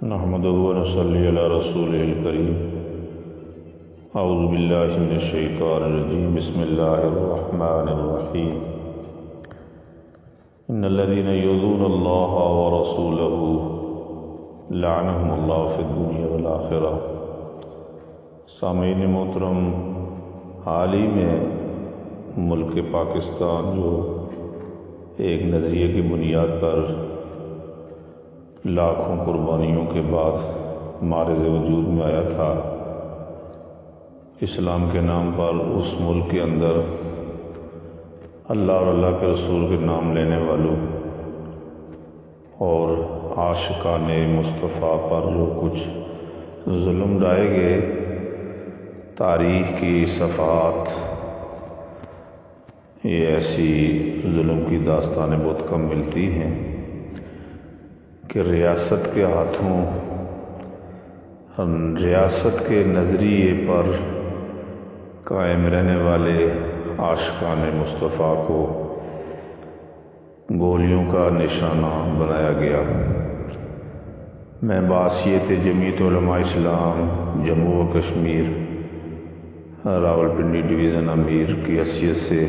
نحمده ونصلي على رسوله الكريم اعوذ باللہ من الشیطان الرجیم بسم اللہ الرحمن الرحیم ان الذين يؤذون الله ورسوله لعنهم الله في الدنيا والآخرة۔ سامعین محترم، حال ہی میں ملک پاکستان جو ایک نظریے کی بنیاد پر لاکھوں قربانیوں کے بعد معرض وجود میں آیا تھا، اسلام کے نام پر اس ملک کے اندر اللہ اور اللہ کے رسول کے نام لینے والوں اور عاشقان مصطفیٰ پر جو کچھ ظلم ڈھائے گئے، تاریخ کی صفحات یہ ایسی ظلم کی داستانیں بہت کم ملتی ہیں کہ ریاست کے ہاتھوں ریاست کے نظریے پر قائم رہنے والے عاشقان مصطفیٰ کو گولیوں کا نشانہ بنایا گیا۔ میں بحیثیت جمعیت علماء اسلام جموں و کشمیر راولپنڈی ڈویژن امیر کی حیثیت سے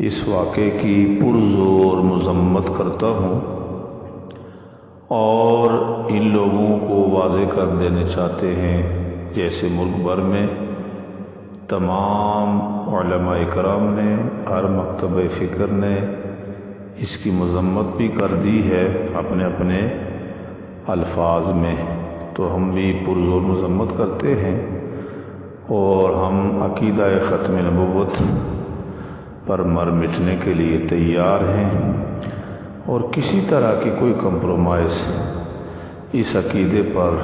اس واقعے کی پرزور مذمت کرتا ہوں اور ان لوگوں کو واضح کر دینے چاہتے ہیں، جیسے ملک بھر میں تمام علماء کرام نے، ہر مکتب فکر نے اس کی مذمت بھی کر دی ہے اپنے اپنے الفاظ میں، تو ہم بھی پرزور مذمت کرتے ہیں اور ہم عقیدہ ختم نبوت پر مر مٹنے کے لیے تیار ہیں، اور کسی طرح کی کوئی کمپرومائز اس عقیدے پر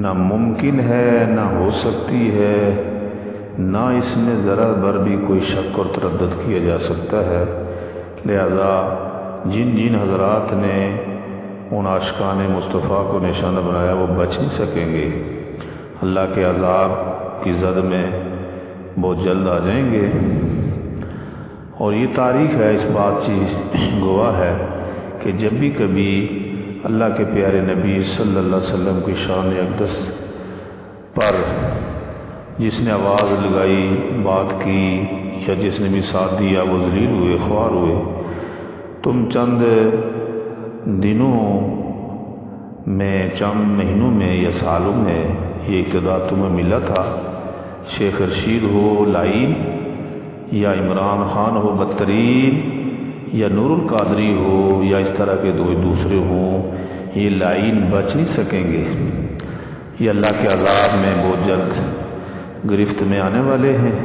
نہ ممکن ہے، نہ ہو سکتی ہے، نہ اس میں ذرا بر بھی کوئی شک اور تردد کیا جا سکتا ہے۔ لہذا جن جن حضرات نے ان عاشقان مصطفیٰ کو نشانہ بنایا وہ بچ نہیں سکیں گے، اللہ کے عذاب کی زد میں بہت جلد آ جائیں گے۔ اور یہ تاریخ ہے، اس بات چیز گواہ ہے کہ جب بھی کبھی اللہ کے پیارے نبی صلی اللہ علیہ وسلم کی شان اقدس پر جس نے آواز لگائی، بات کی، یا جس نے بھی ساتھ دیا، وہ ذلیل ہوئے، خوار ہوئے۔ تم چند دنوں میں، چند مہینوں میں یا سالوں میں یہ اقتدار تمہیں ملا تھا، شیخ رشید ہو لائن، یا عمران خان ہو بدترین، یا نور القادری ہو، یا اس طرح کے دوسرے ہوں، یہ لائن بچ نہیں سکیں گے، یہ اللہ کے عذاب میں بہت جلد گرفت میں آنے والے ہیں۔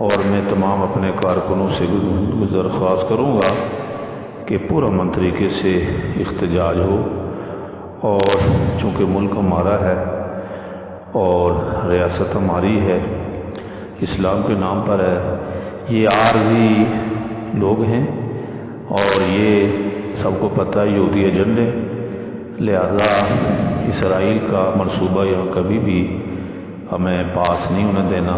اور میں تمام اپنے کارکنوں سے درخواست کروں گا کہ پرامن طریقے سے احتجاج ہو، اور چونکہ ملک ہمارا ہے اور ریاست ہماری ہے، اسلام کے نام پر ہے، یہ عارضی لوگ ہیں اور یہ سب کو پتہ ہے یہودی ایجنڈے، لہذا اسرائیل کا منصوبہ یہاں کبھی بھی ہمیں پاس نہیں ہونے دینا۔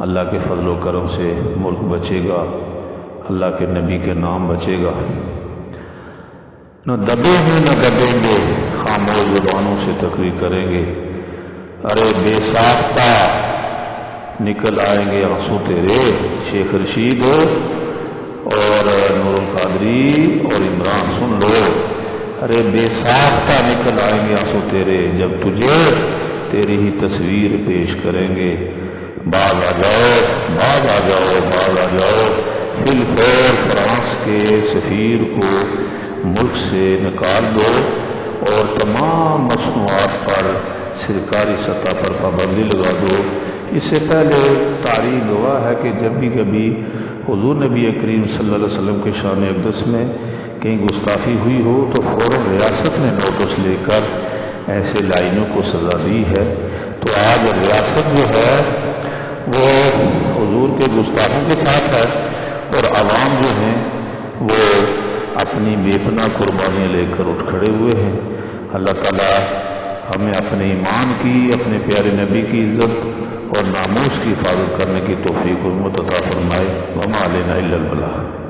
اللہ کے فضل و کرم سے ملک بچے گا، اللہ کے نبی کے نام بچے گا۔ نہ دبے ہیں نہ دبیں گے، خاموش زبانوں سے تقریر کریں گے، ارے بے ساختہ نکل آئیں گے آنسو تیرے، شیخ رشید اور نور القادری اور عمران سن لو، ارے بے ساختہ نکل آئیں گے آنسو تیرے، جب تجھے تیری ہی تصویر پیش کریں گے۔ باز آ جاؤ، باز آ جاؤ، باز آ جاؤ، فی الفور فرانس کے سفیر کو ملک سے نکال دو اور تمام مصنوعات پر سرکاری سطح پر پابندی لگا دو۔ اس سے پہلے تاریخ گواہ ہے کہ جب بھی کبھی حضور نبی کریم صلی اللہ علیہ وسلم کے شان اقدس میں کہیں گستاخی ہوئی ہو تو فوراً ریاست نے نوٹس لے کر ایسے لائنوں کو سزا دی ہے۔ تو آج ریاست جو ہے وہ حضور کے گستاخوں کے ساتھ ہے، اور عوام جو ہیں وہ اپنی بے پناہ قربانیاں لے کر اٹھ کھڑے ہوئے ہیں۔ اللہ تعالیٰ ہمیں اپنے ایمان کی، اپنے پیارے نبی کی عزت اور ناموس کی حفاظت کرنے کی توفیق و ہمت عطا فرمائے۔ وما علینا الا البلاغ۔